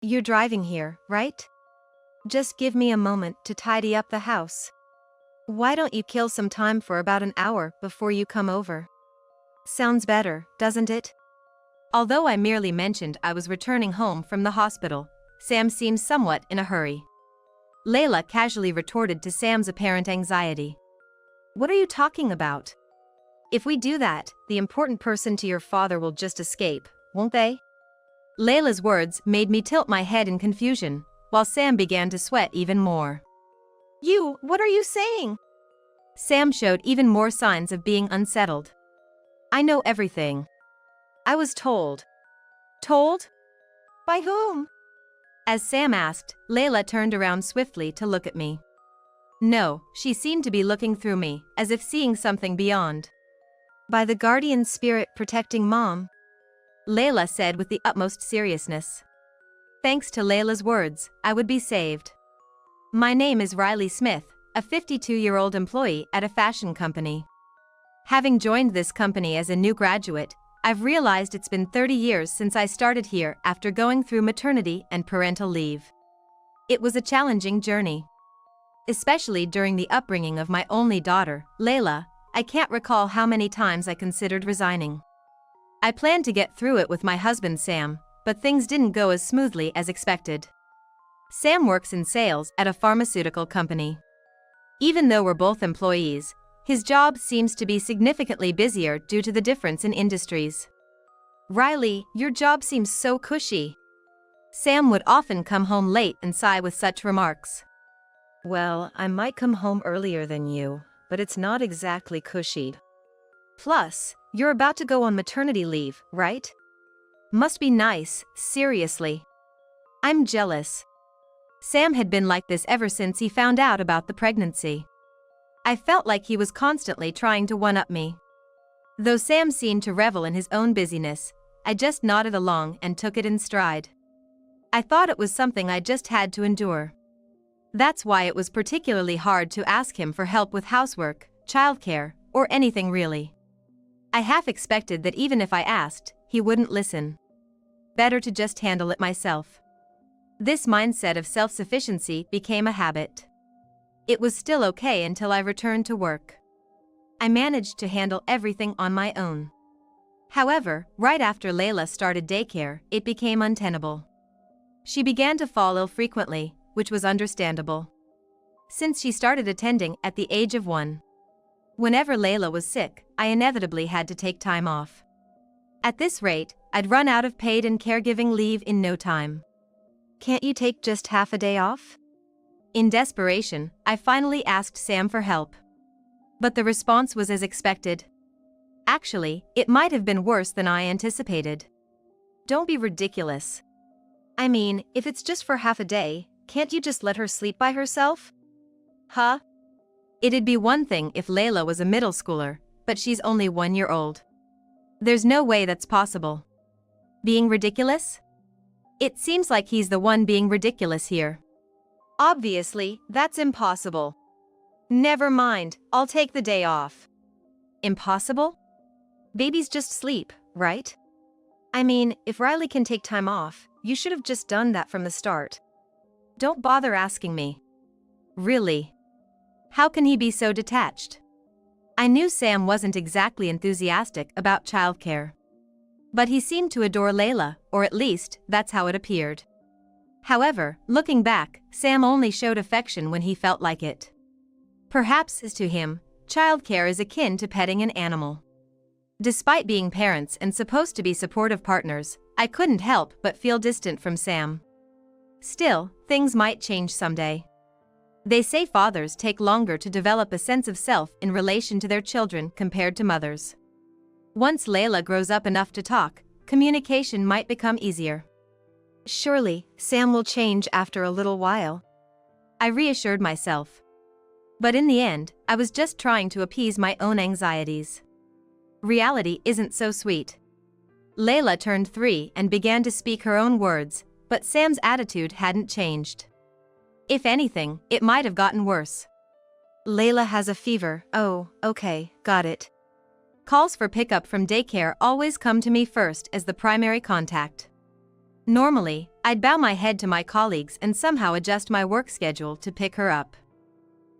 You're driving here, right? Just give me a moment to tidy up the house. Why don't you kill some time for about an hour before you come over? Sounds better, doesn't it? Although I merely mentioned I was returning home from the hospital, Sam seemed somewhat in a hurry. Layla casually retorted to Sam's apparent anxiety. What are you talking about? If we do that, the important person to your father will just escape, won't they? Layla's words made me tilt my head in confusion, while Sam began to sweat even more. What are you saying? Sam showed even more signs of being unsettled. I know everything. I was told. Told? By whom? As Sam asked, Layla turned around swiftly to look at me. No, she seemed to be looking through me, as if seeing something beyond. By the guardian spirit protecting Mom, Layla said with the utmost seriousness. Thanks to Layla's words, I would be saved. My name is Riley Smith, a 52-year-old employee at a fashion company. Having joined this company as a new graduate, I've realized it's been 30 years since I started here after going through maternity and parental leave. It was a challenging journey. Especially during the upbringing of my only daughter, Layla, I can't recall how many times I considered resigning. I planned to get through it with my husband Sam, but things didn't go as smoothly as expected. Sam works in sales at a pharmaceutical company. Even though we're both employees, his job seems to be significantly busier due to the difference in industries. Riley, your job seems so cushy. Sam would often come home late and sigh with such remarks. Well, I might come home earlier than you, but it's not exactly cushy. Plus, you're about to go on maternity leave, right? Must be nice, seriously. I'm jealous. Sam had been like this ever since he found out about the pregnancy. I felt like he was constantly trying to one-up me. Though Sam seemed to revel in his own busyness, I just nodded along and took it in stride. I thought it was something I just had to endure. That's why it was particularly hard to ask him for help with housework, childcare, or anything really. I half expected that even if I asked, he wouldn't listen. Better to just handle it myself. This mindset of self-sufficiency became a habit. It was still okay until I returned to work. I managed to handle everything on my own. However, right after Layla started daycare, it became untenable. She began to fall ill frequently, which was understandable. Since she started attending at the age of 1. Whenever Layla was sick, I inevitably had to take time off. At this rate, I'd run out of paid and caregiving leave in no time. Can't you take just half a day off? In desperation, I finally asked Sam for help. But the response was as expected. Actually, it might have been worse than I anticipated. Don't be ridiculous. I mean, if it's just for half a day, can't you just let her sleep by herself? Huh? It'd be one thing if Layla was a middle schooler, but she's only 1 year old. There's no way that's possible. Being ridiculous? It seems like he's the one being ridiculous here. Obviously, that's impossible. Never mind, I'll take the day off. Impossible? Babies just sleep, right? I mean, if Riley can take time off, you should have just done that from the start. Don't bother asking me. Really? How can he be so detached? I knew Sam wasn't exactly enthusiastic about childcare. But he seemed to adore Layla, or at least, that's how it appeared. However, looking back, Sam only showed affection when he felt like it. Perhaps, as to him, childcare is akin to petting an animal. Despite being parents and supposed to be supportive partners, I couldn't help but feel distant from Sam. Still, things might change someday. They say fathers take longer to develop a sense of self in relation to their children compared to mothers. Once Layla grows up enough to talk, communication might become easier. Surely, Sam will change after a little while. I reassured myself. But in the end, I was just trying to appease my own anxieties. Reality isn't so sweet. Layla turned 3 and began to speak her own words, but Sam's attitude hadn't changed. If anything, it might have gotten worse. Layla has a fever. Oh, okay, got it. Calls for pickup from daycare always come to me first as the primary contact. Normally, I'd bow my head to my colleagues and somehow adjust my work schedule to pick her up.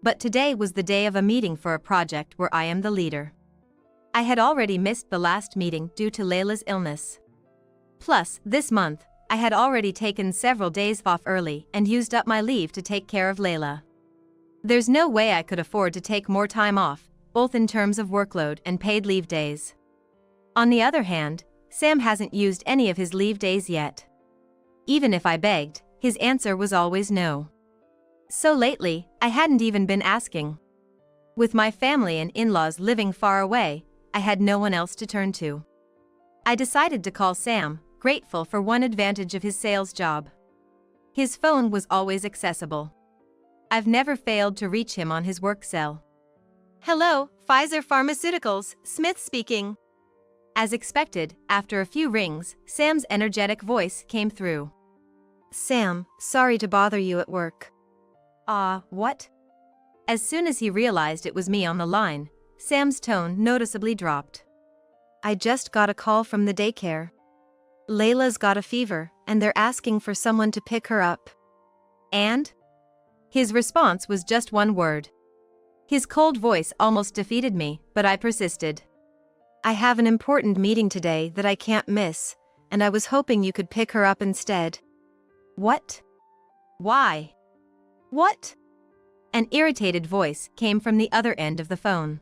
But today was the day of a meeting for a project where I am the leader. I had already missed the last meeting due to Layla's illness. Plus, this month, I had already taken several days off early and used up my leave to take care of Layla. There's no way I could afford to take more time off, both in terms of workload and paid leave days. On the other hand, Sam hasn't used any of his leave days yet. Even if I begged, his answer was always no. So lately, I hadn't even been asking. With my family and in-laws living far away, I had no one else to turn to. I decided to call Sam, grateful for one advantage of his sales job. His phone was always accessible. I've never failed to reach him on his work cell. "Hello, Pfizer Pharmaceuticals, Smith speaking." As expected, after a few rings, Sam's energetic voice came through. "Sam, sorry to bother you at work." What?" As soon as he realized it was me on the line, Sam's tone noticeably dropped. "I just got a call from the daycare. Layla's got a fever, and they're asking for someone to pick her up." And? His response was just one word. His cold voice almost defeated me, but I persisted. "I have an important meeting today that I can't miss, and I was hoping you could pick her up instead." "What? Why? What?" An irritated voice came from the other end of the phone.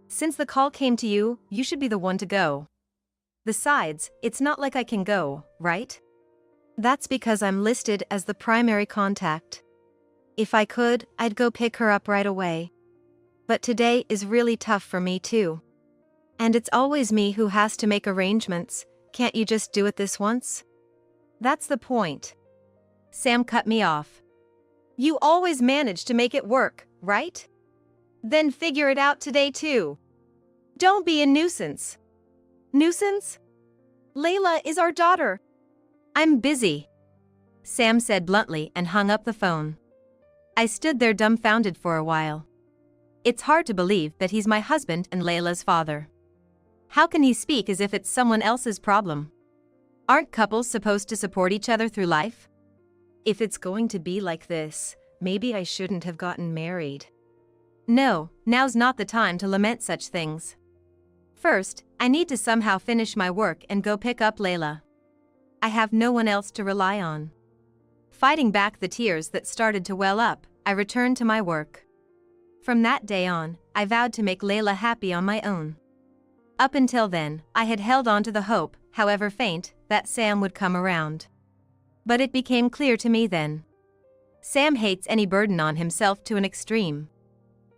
"Since the call came to you, you should be the one to go. Besides, it's not like I can go, right?" "That's because I'm listed as the primary contact. If I could, I'd go pick her up right away. But today is really tough for me too. And it's always me who has to make arrangements. Can't you just do it this once?" "That's the point." Sam cut me off. "You always manage to make it work, right? Then figure it out today too. Don't be a nuisance." "Nuisance? Layla is our daughter." "I'm busy," Sam said bluntly and hung up the phone. I stood there dumbfounded for a while. It's hard to believe that he's my husband and Layla's father. How can he speak as if it's someone else's problem? Aren't couples supposed to support each other through life? If it's going to be like this, maybe I shouldn't have gotten married. No, now's not the time to lament such things. First, I need to somehow finish my work and go pick up Layla. I have no one else to rely on. Fighting back the tears that started to well up, I returned to my work. From that day on, I vowed to make Layla happy on my own. Up until then, I had held on to the hope, however faint, that Sam would come around. But it became clear to me then. Sam hates any burden on himself to an extreme.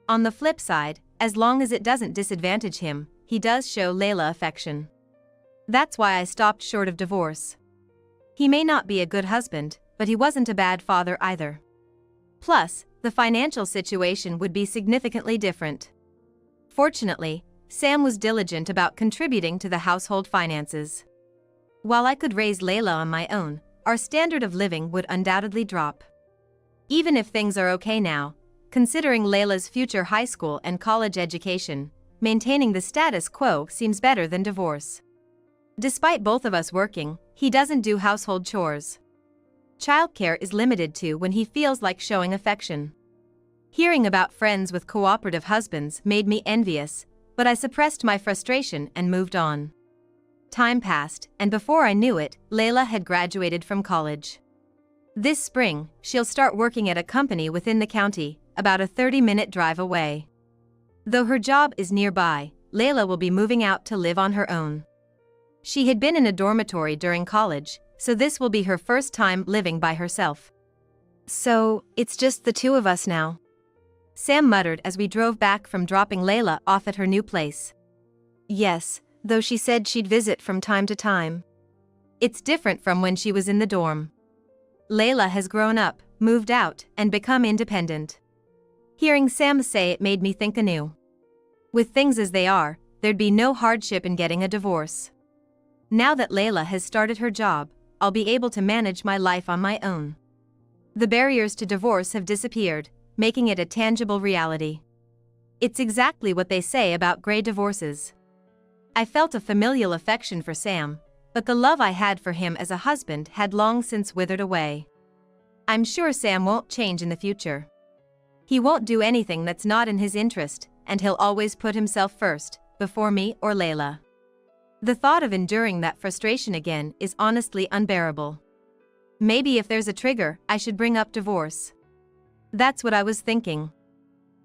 On the flip side, as long as it doesn't disadvantage him, he does show Layla affection. That's why I stopped short of divorce. He may not be a good husband, but he wasn't a bad father either. Plus, the financial situation would be significantly different. Fortunately, Sam was diligent about contributing to the household finances. While I could raise Layla on my own, our standard of living would undoubtedly drop. Even if things are okay now, considering Layla's future high school and college education, maintaining the status quo seems better than divorce. Despite both of us working, he doesn't do household chores. Childcare is limited to when he feels like showing affection. Hearing about friends with cooperative husbands made me envious, but I suppressed my frustration and moved on. Time passed, and before I knew it, Layla had graduated from college. This spring, she'll start working at a company within the county, about a 30-minute drive away. Though her job is nearby, Layla will be moving out to live on her own. She had been in a dormitory during college, so this will be her first time living by herself. "So, it's just the two of us now?" Sam muttered as we drove back from dropping Layla off at her new place. "Yes, though she said she'd visit from time to time." It's different from when she was in the dorm. Layla has grown up, moved out, and become independent. Hearing Sam say it made me think anew. With things as they are, there'd be no hardship in getting a divorce. Now that Layla has started her job, I'll be able to manage my life on my own. The barriers to divorce have disappeared, making it a tangible reality. It's exactly what they say about gray divorces. I felt a familial affection for Sam, But the love I had for him as a husband had long since withered away. I'm sure Sam won't change in the future. He won't do anything that's not in his interest, and he'll always put himself first, before me or Layla. The thought of enduring that frustration again is honestly unbearable. Maybe if there's a trigger, I should bring up divorce. That's what I was thinking.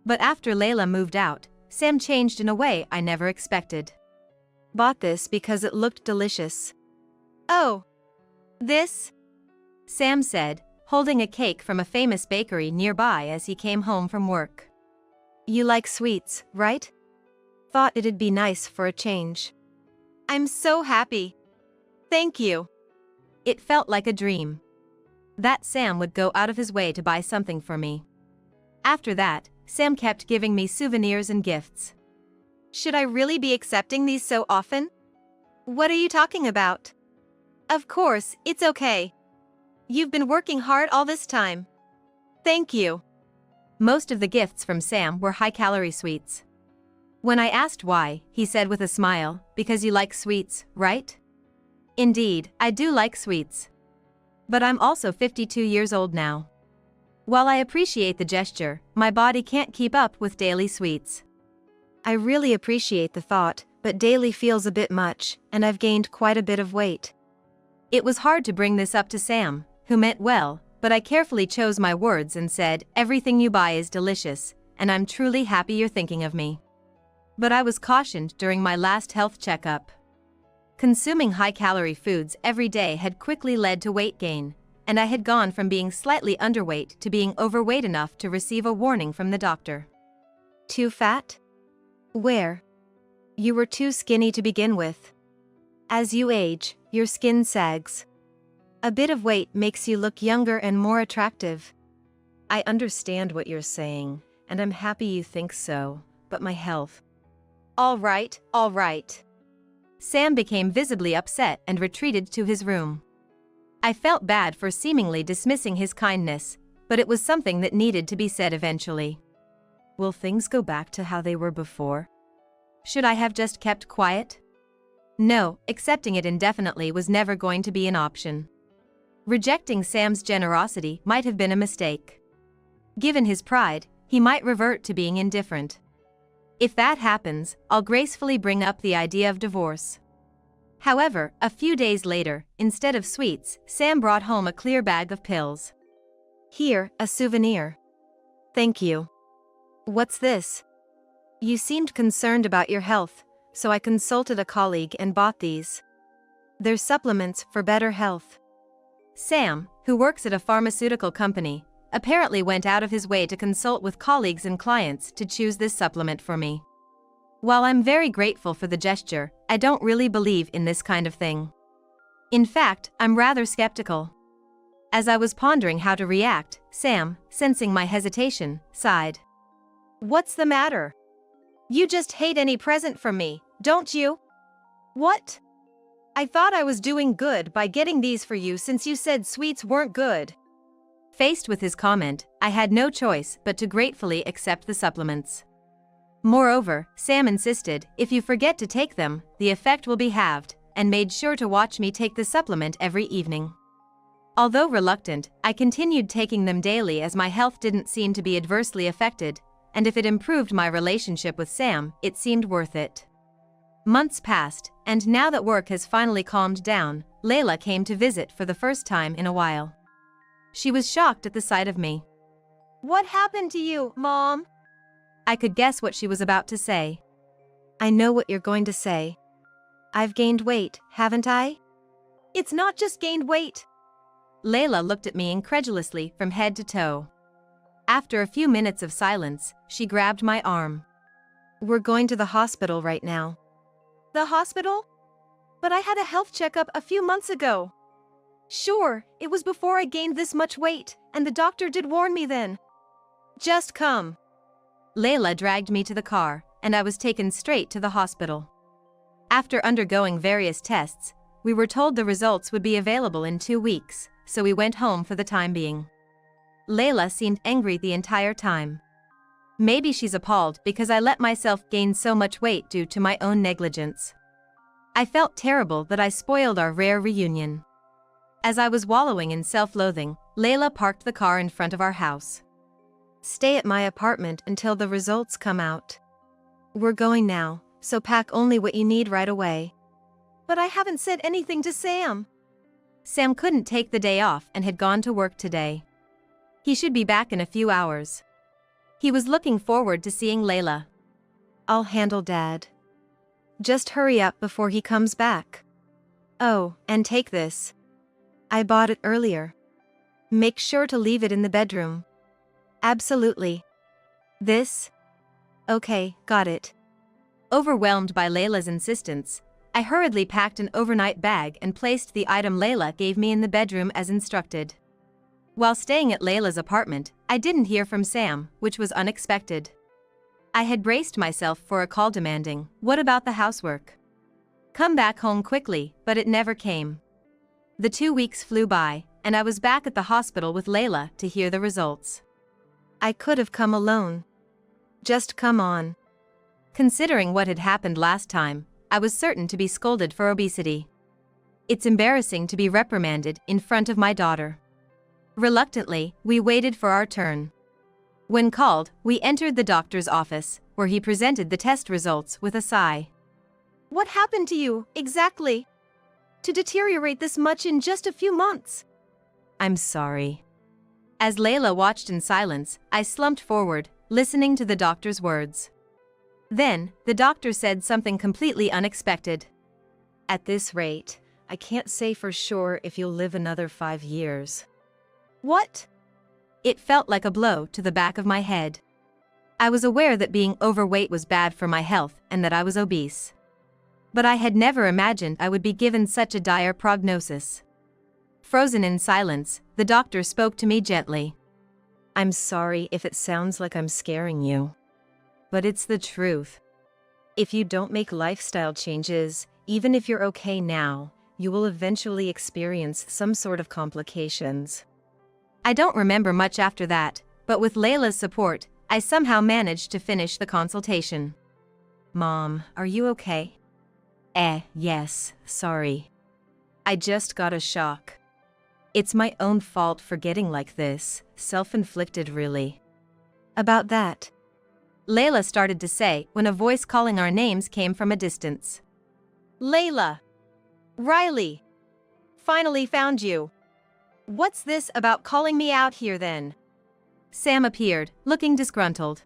But after Layla moved out, Sam changed in a way I never expected. Bought this because it looked delicious. Oh. This? Sam said, holding a cake from a famous bakery nearby as he came home from work. You like sweets, right? Thought it'd be nice for a change. I'm so happy. Thank you. It felt like a dream. That Sam would go out of his way to buy something for me. After that, Sam kept giving me souvenirs and gifts. Should I really be accepting these so often? What are you talking about? Of course, it's okay. You've been working hard all this time. Thank you. Most of the gifts from Sam were high-calorie sweets. When I asked why, he said with a smile, because you like sweets, right? Indeed, I do like sweets. But I'm also 52 years old now. While I appreciate the gesture, my body can't keep up with daily sweets. I really appreciate the thought, but daily feels a bit much, and I've gained quite a bit of weight. It was hard to bring this up to Sam, who meant well, but I carefully chose my words and said, everything you buy is delicious, and I'm truly happy you're thinking of me. But I was cautioned during my last health checkup. Consuming high-calorie foods every day had quickly led to weight gain, and I had gone from being slightly underweight to being overweight enough to receive a warning from the doctor. Too fat? Where? You were too skinny to begin with. As you age, your skin sags. A bit of weight makes you look younger and more attractive. I understand what you're saying, and I'm happy you think so, but my health. All right, all right. Sam became visibly upset and retreated to his room. I felt bad for seemingly dismissing his kindness, but it was something that needed to be said eventually. Will things go back to how they were before? Should I have just kept quiet? No, accepting it indefinitely was never going to be an option. Rejecting Sam's generosity might have been a mistake. Given his pride, he might revert to being indifferent. If that happens, I'll gracefully bring up the idea of divorce. However, a few days later, instead of sweets, Sam brought home a clear bag of pills. Here, a souvenir. Thank you. What's this? You seemed concerned about your health, so I consulted a colleague and bought these. They're supplements for better health. Sam, who works at a pharmaceutical company, apparently went out of his way to consult with colleagues and clients to choose this supplement for me. While I'm very grateful for the gesture, I don't really believe in this kind of thing. In fact, I'm rather skeptical. As I was pondering how to react, Sam, sensing my hesitation, sighed. What's the matter? You just hate any present from me, don't you? What? I thought I was doing good by getting these for you since you said sweets weren't good. Faced with his comment, I had no choice but to gratefully accept the supplements. Moreover, Sam insisted, if you forget to take them, the effect will be halved, and made sure to watch me take the supplement every evening. Although reluctant, I continued taking them daily as my health didn't seem to be adversely affected, and if it improved my relationship with Sam, it seemed worth it. Months passed, and now that work has finally calmed down, Layla came to visit for the first time in a while. She was shocked at the sight of me. What happened to you, Mom? I could guess what she was about to say. I know what you're going to say. I've gained weight, haven't I? It's not just gained weight. Layla looked at me incredulously from head to toe. After a few minutes of silence, she grabbed my arm. We're going to the hospital right now. The hospital? But I had a health checkup a few months ago. Sure, it was before I gained this much weight, and the doctor did warn me then. Just come. Layla dragged me to the car, and I was taken straight to the hospital. After undergoing various tests, we were told the results would be available in 2 weeks, so we went home for the time being. Layla seemed angry the entire time. Maybe she's appalled because I let myself gain so much weight due to my own negligence. I felt terrible that I spoiled our rare reunion. As I was wallowing in self-loathing, Layla parked the car in front of our house. Stay at my apartment until the results come out. We're going now, so pack only what you need right away. But I haven't said anything to Sam. Sam couldn't take the day off and had gone to work today. He should be back in a few hours. He was looking forward to seeing Layla. I'll handle Dad. Just hurry up before he comes back. Oh, and take this. I bought it earlier. Make sure to leave it in the bedroom. Absolutely. This? Okay, got it. Overwhelmed by Layla's insistence, I hurriedly packed an overnight bag and placed the item Layla gave me in the bedroom as instructed. While staying at Layla's apartment, I didn't hear from Sam, which was unexpected. I had braced myself for a call demanding, "What about the housework? Come back home quickly," but it never came. The 2 weeks flew by, and I was back at the hospital with Layla to hear the results. I could have come alone. Just come on. Considering what had happened last time, I was certain to be scolded for obesity. It's embarrassing to be reprimanded in front of my daughter. Reluctantly, we waited for our turn. When called, we entered the doctor's office, where he presented the test results with a sigh. What happened to you, exactly? To deteriorate this much in just a few months? I'm sorry. As Layla watched in silence, I slumped forward, listening to the doctor's words. Then, the doctor said something completely unexpected. At this rate, I can't say for sure if you'll live another 5 years. What? It felt like a blow to the back of my head. I was aware that being overweight was bad for my health and that I was obese. But I had never imagined I would be given such a dire prognosis. Frozen in silence, the doctor spoke to me gently. I'm sorry if it sounds like I'm scaring you. But it's the truth. If you don't make lifestyle changes, even if you're okay now, you will eventually experience some sort of complications. I don't remember much after that, but with Layla's support, I somehow managed to finish the consultation. Mom, are you okay? Yes, sorry. I just got a shock. It's my own fault for getting like this, self-inflicted really. About that, Layla started to say when a voice calling our names came from a distance. Layla! Riley! Finally found you. What's this about calling me out here then? Sam appeared, looking disgruntled.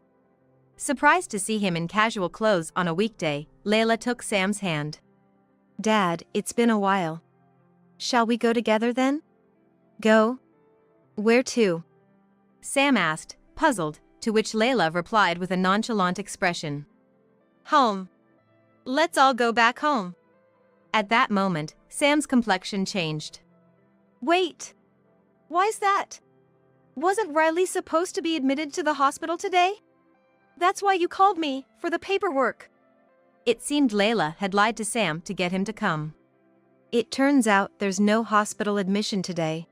Surprised to see him in casual clothes on a weekday, Layla took Sam's hand. Dad, it's been a while. Shall we go together then? Go? Where to? Sam asked, puzzled, to which Layla replied with a nonchalant expression. Home. Let's all go back home. At that moment, Sam's complexion changed. Wait! Why's that? Wasn't Riley supposed to be admitted to the hospital today? That's why you called me, for the paperwork. It seemed Layla had lied to Sam to get him to come. It turns out there's no hospital admission today.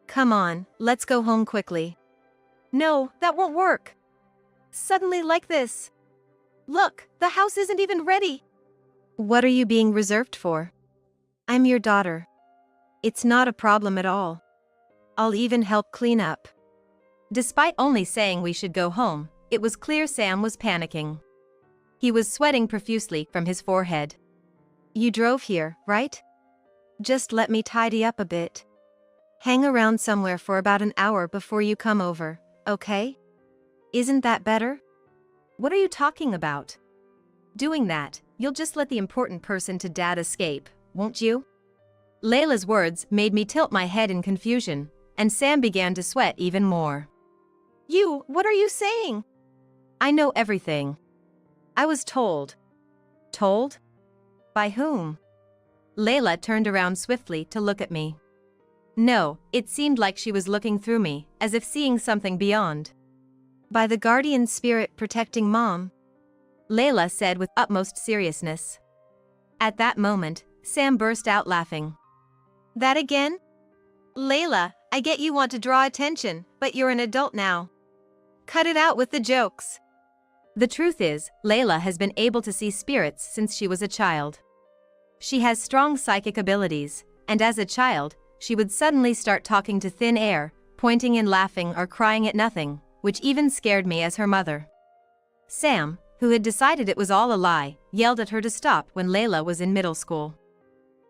Come on, let's go home quickly. No, that won't work. Suddenly like this. Look, the house isn't even ready. What are you being reserved for? I'm your daughter. It's not a problem at all. I'll even help clean up. Despite only saying we should go home, it was clear Sam was panicking. He was sweating profusely from his forehead. You drove here, right? Just let me tidy up a bit. Hang around somewhere for about an hour before you come over, okay? Isn't that better? What are you talking about? Doing that, you'll just let the important person to Dad escape, won't you? Layla's words made me tilt my head in confusion, and Sam began to sweat even more. What are you saying? I know everything. I was told. Told? By whom? Layla turned around swiftly to look at me. No, it seemed like she was looking through me, as if seeing something beyond. By the guardian spirit protecting Mom, Layla said with utmost seriousness. At that moment, Sam burst out laughing. That again? Layla, I get you want to draw attention, but you're an adult now. Cut it out with the jokes. The truth is, Layla has been able to see spirits since she was a child. She has strong psychic abilities, and as a child, she would suddenly start talking to thin air, pointing and laughing or crying at nothing, which even scared me as her mother. Sam, who had decided it was all a lie, yelled at her to stop when Layla was in middle school.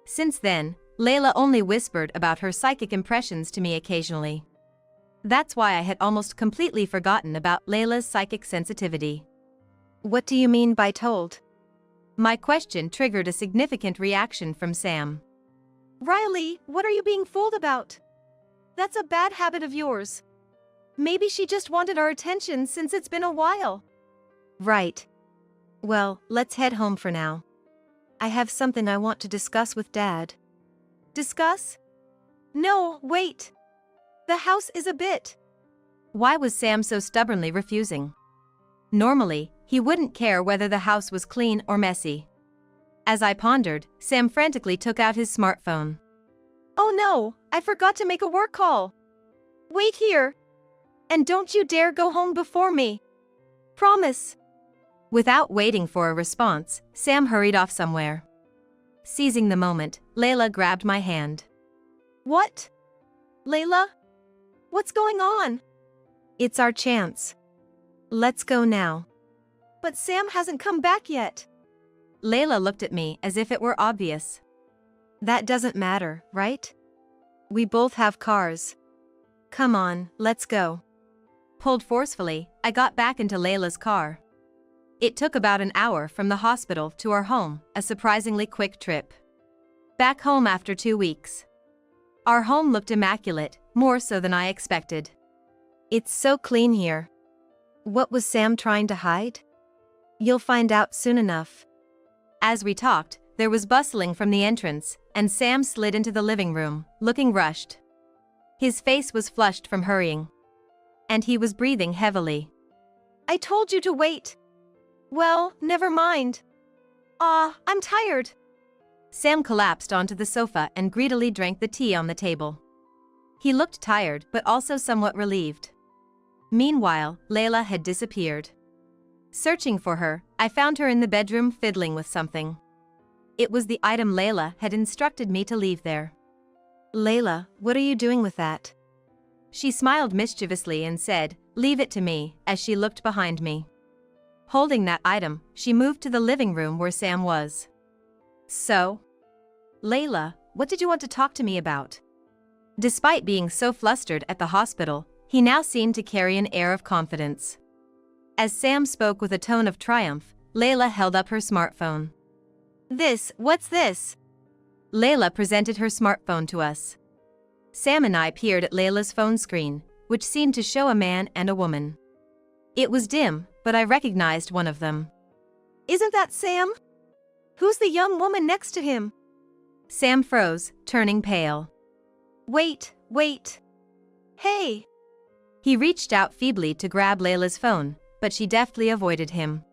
Since then, Layla only whispered about her psychic impressions to me occasionally. That's why I had almost completely forgotten about Layla's psychic sensitivity. What do you mean by told? My question triggered a significant reaction from Sam. Riley, what are you being fooled about? That's a bad habit of yours. Maybe she just wanted our attention since it's been a while. Right. Well, let's head home for now. I have something I want to discuss with Dad. Discuss? No, wait. The house is a bit. Why was Sam so stubbornly refusing? Normally, he wouldn't care whether the house was clean or messy. As I pondered, Sam frantically took out his smartphone. Oh no, I forgot to make a work call. Wait here. And don't you dare go home before me. Promise. Without waiting for a response, Sam hurried off somewhere. Seizing the moment, Layla grabbed my hand. What? Layla? What's going on? It's our chance. Let's go now. But Sam hasn't come back yet. Layla looked at me as if it were obvious. That doesn't matter, right? We both have cars. Come on, let's go. Pulled forcefully, I got back into Layla's car. It took about an hour from the hospital to our home, a surprisingly quick trip. Back home after 2 weeks. Our home looked immaculate, more so than I expected. It's so clean here. What was Sam trying to hide? You'll find out soon enough. As we talked, there was bustling from the entrance, and Sam slid into the living room, looking rushed. His face was flushed from hurrying. And he was breathing heavily. I told you to wait. Well, never mind. I'm tired. Sam collapsed onto the sofa and greedily drank the tea on the table. He looked tired but also somewhat relieved. Meanwhile, Layla had disappeared. Searching for her, I found her in the bedroom fiddling with something. It was the item Layla had instructed me to leave there. Layla, what are you doing with that? She smiled mischievously and said, "Leave it to me," as she looked behind me. Holding that item, she moved to the living room where Sam was. So? Layla, what did you want to talk to me about? Despite being so flustered at the hospital, he now seemed to carry an air of confidence. As Sam spoke with a tone of triumph, Layla held up her smartphone. What's this? Layla presented her smartphone to us. Sam and I peered at Layla's phone screen, which seemed to show a man and a woman. It was dim, but I recognized one of them. Isn't that Sam? Who's the young woman next to him? Sam froze, turning pale. Wait. Hey! He reached out feebly to grab Layla's phone, but she deftly avoided him.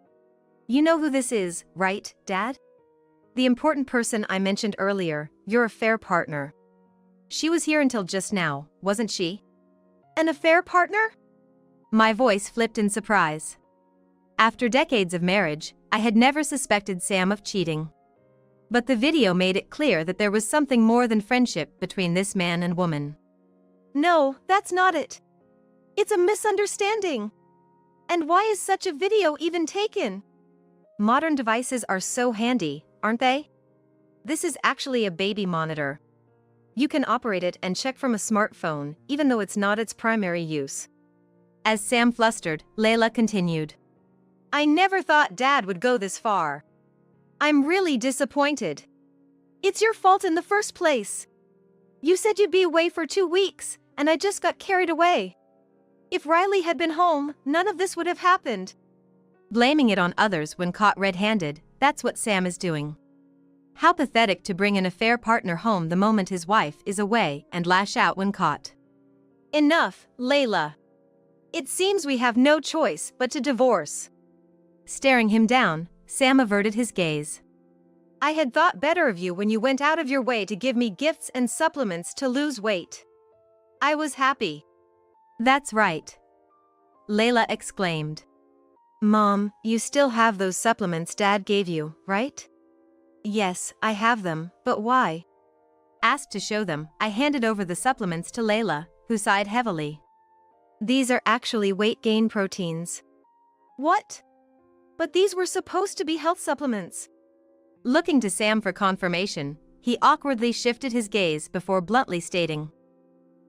You know who this is, right, Dad? The important person I mentioned earlier, your affair partner. She was here until just now, wasn't she? An affair partner? My voice flipped in surprise. After decades of marriage, I had never suspected Sam of cheating. But the video made it clear that there was something more than friendship between this man and woman. No, that's not it. It's a misunderstanding. And why is such a video even taken? Modern devices are so handy, aren't they? This is actually a baby monitor. You can operate it and check from a smartphone, even though it's not its primary use. As Sam flustered, Layla continued. I never thought Dad would go this far. I'm really disappointed. It's your fault in the first place. You said you'd be away for 2 weeks, and I just got carried away. If Riley had been home, none of this would have happened. Blaming it on others when caught red-handed, that's what Sam is doing. How pathetic to bring an affair partner home the moment his wife is away and lash out when caught. Enough, Layla. It seems we have no choice but to divorce. Staring him down, Sam averted his gaze. I had thought better of you when you went out of your way to give me gifts and supplements to lose weight. I was happy. That's right. Layla exclaimed. Mom, you still have those supplements Dad gave you, right? Yes, I have them, but why? Asked to show them, I handed over the supplements to Layla, who sighed heavily. These are actually weight gain proteins. What? But these were supposed to be health supplements. Looking to Sam for confirmation, he awkwardly shifted his gaze before bluntly stating,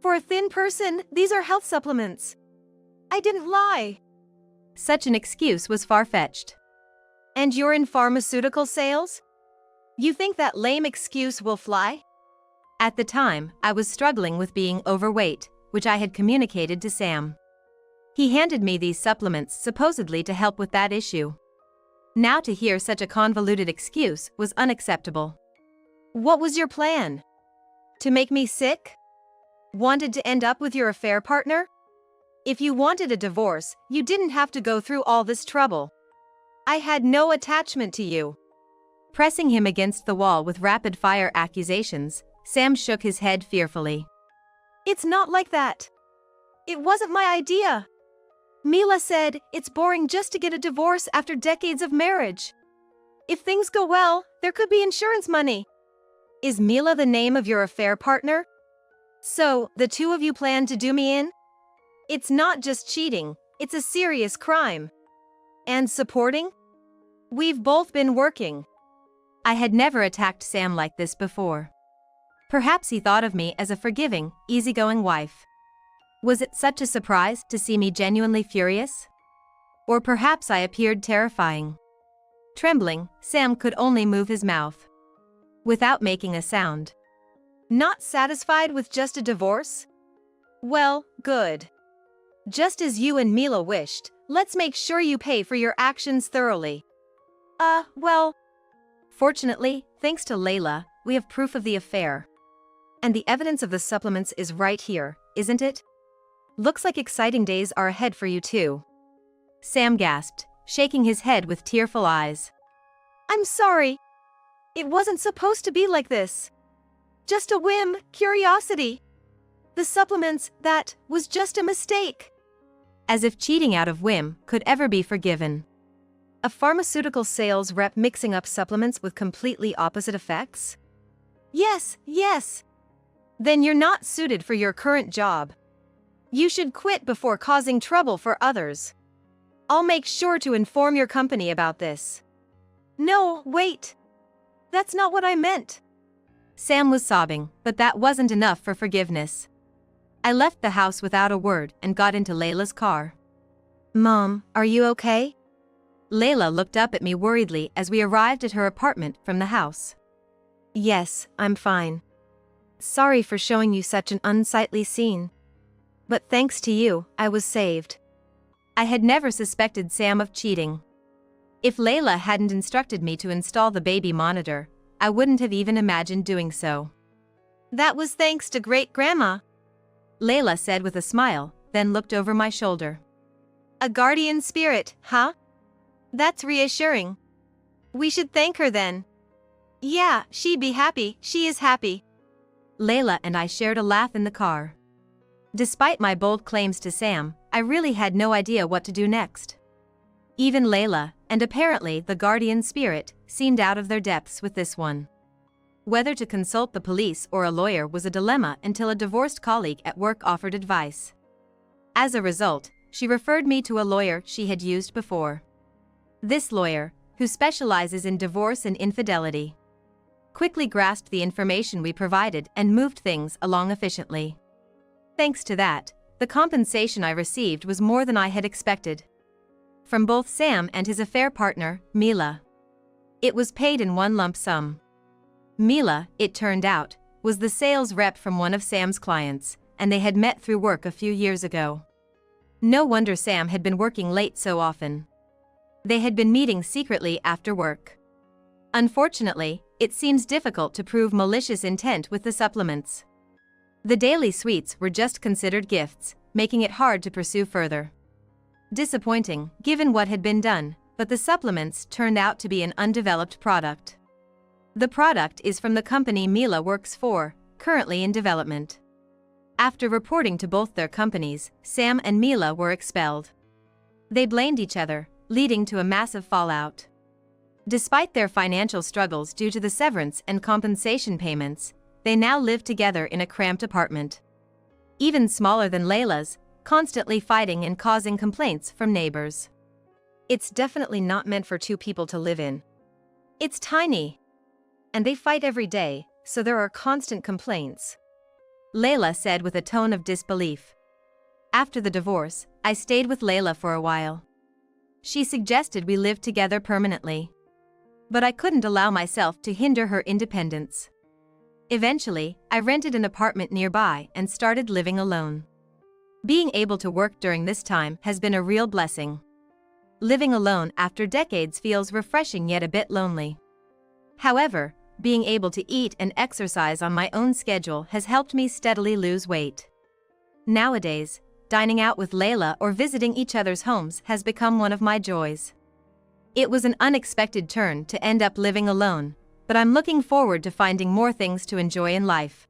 For a thin person, these are health supplements. I didn't lie. Such an excuse was far-fetched. And you're in pharmaceutical sales? You think that lame excuse will fly? At the time, I was struggling with being overweight, which I had communicated to Sam. He handed me these supplements supposedly to help with that issue. Now to hear such a convoluted excuse was unacceptable. What was your plan? To make me sick? Wanted to end up with your affair partner? If you wanted a divorce, you didn't have to go through all this trouble. I had no attachment to you. Pressing him against the wall with rapid-fire accusations, Sam shook his head fearfully. It's not like that. It wasn't my idea. Mila said it's boring just to get a divorce after decades of marriage. If things go well, there could be insurance money. Is Mila the name of your affair partner? So, the two of you plan to do me in? It's not just cheating, it's a serious crime. And supporting? We've both been working. I had never attacked Sam like this before. Perhaps he thought of me as a forgiving, easygoing wife. Was it such a surprise to see me genuinely furious? Or perhaps I appeared terrifying. Trembling, Sam could only move his mouth without making a sound. Not satisfied with just a divorce? Well, good. Just as you and Mila wished, let's make sure you pay for your actions thoroughly. Well, fortunately, thanks to Layla, we have proof of the affair. And the evidence of the supplements is right here, isn't it? Looks like exciting days are ahead for you too. Sam gasped, shaking his head with tearful eyes. I'm sorry. It wasn't supposed to be like this. Just a whim, curiosity. The supplements, that was just a mistake. As if cheating out of whim could ever be forgiven. A pharmaceutical sales rep mixing up supplements with completely opposite effects? Yes. Then you're not suited for your current job. You should quit before causing trouble for others. I'll make sure to inform your company about this. No, wait. That's not what I meant. Sam was sobbing, but that wasn't enough for forgiveness. I left the house without a word and got into Layla's car. Mom, are you okay? Layla looked up at me worriedly as we arrived at her apartment from the house. Yes, I'm fine. Sorry for showing you such an unsightly scene. But thanks to you, I was saved. I had never suspected Sam of cheating. If Layla hadn't instructed me to install the baby monitor, I wouldn't have even imagined doing so. That was thanks to Great-Grandma, Layla said with a smile, then looked over my shoulder. A guardian spirit, huh? That's reassuring. We should thank her then. Yeah, she'd be happy, she is happy. Layla and I shared a laugh in the car. Despite my bold claims to Sam, I really had no idea what to do next. Even Layla, and apparently the guardian spirit, seemed out of their depths with this one. Whether to consult the police or a lawyer was a dilemma until a divorced colleague at work offered advice. As a result, she referred me to a lawyer she had used before. This lawyer, who specializes in divorce and infidelity, quickly grasped the information we provided and moved things along efficiently. Thanks to that, the compensation I received was more than I had expected. From both Sam and his affair partner, Mila. It was paid in one lump sum. Mila, it turned out, was the sales rep from one of Sam's clients, and they had met through work a few years ago. No wonder Sam had been working late so often. They had been meeting secretly after work. Unfortunately, it seems difficult to prove malicious intent with the supplements. The daily sweets were just considered gifts, making it hard to pursue further. Disappointing, given what had been done, but the supplements turned out to be an undeveloped product. The product is from the company Mila works for, currently in development. After reporting to both their companies, Sam and Mila were expelled. They blamed each other, leading to a massive fallout. Despite their financial struggles due to the severance and compensation payments, they now live together in a cramped apartment. Even smaller than Layla's, constantly fighting and causing complaints from neighbors. It's definitely not meant for two people to live in. It's tiny. And they fight every day, so there are constant complaints. Layla said with a tone of disbelief. After the divorce, I stayed with Layla for a while. She suggested we live together permanently. But I couldn't allow myself to hinder her independence. Eventually, I rented an apartment nearby and started living alone. Being able to work during this time has been a real blessing. Living alone after decades feels refreshing yet a bit lonely. However, being able to eat and exercise on my own schedule has helped me steadily lose weight. Nowadays, dining out with Layla or visiting each other's homes has become one of my joys. It was an unexpected turn to end up living alone, but I'm looking forward to finding more things to enjoy in life.